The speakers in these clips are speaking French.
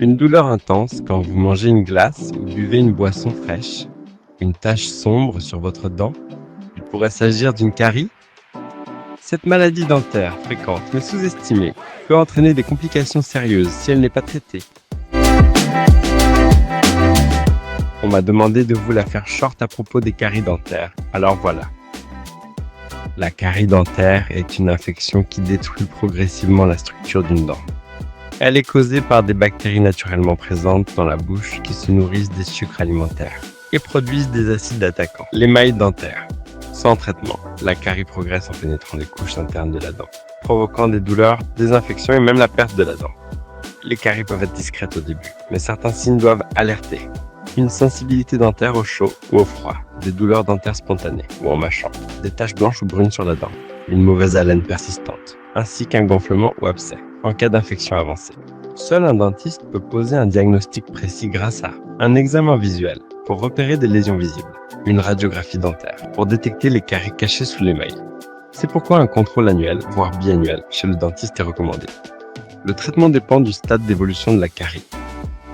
Une douleur intense quand vous mangez une glace ou buvez une boisson fraîche. Une tache sombre sur votre dent. Il pourrait s'agir d'une carie. Cette maladie dentaire, fréquente mais sous-estimée, peut entraîner des complications sérieuses si elle n'est pas traitée. On m'a demandé de vous la faire short à propos des caries dentaires, alors voilà. La carie dentaire est une infection qui détruit progressivement la structure d'une dent. Elle est causée par des bactéries naturellement présentes dans la bouche qui se nourrissent des sucres alimentaires et produisent des acides attaquants, l'émail dentaire. Sans traitement, la carie progresse en pénétrant les couches internes de la dent, provoquant des douleurs, des infections et même la perte de la dent. Les caries peuvent être discrètes au début, mais certains signes doivent alerter. Une sensibilité dentaire au chaud ou au froid, des douleurs dentaires spontanées ou en mâchant, des taches blanches ou brunes sur la dent, une mauvaise haleine persistante, ainsi qu'un gonflement ou abcès en cas d'infection avancée. Seul un dentiste peut poser un diagnostic précis grâce à un examen visuel pour repérer des lésions visibles, une radiographie dentaire pour détecter les caries cachées sous l'émail. C'est pourquoi un contrôle annuel, voire biannuel, chez le dentiste est recommandé. Le traitement dépend du stade d'évolution de la carie.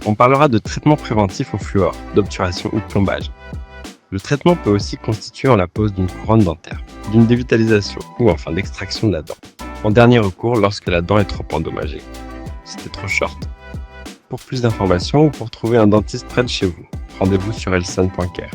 On parlera de traitement préventif au fluor, d'obturation ou de plombage. Le traitement peut aussi constituer en la pose d'une couronne dentaire, d'une dévitalisation ou enfin d'extraction de la dent. En dernier recours lorsque la dent est trop endommagée. C'était trop short. Pour plus d'informations ou pour trouver un dentiste près de chez vous, rendez-vous sur elson.care.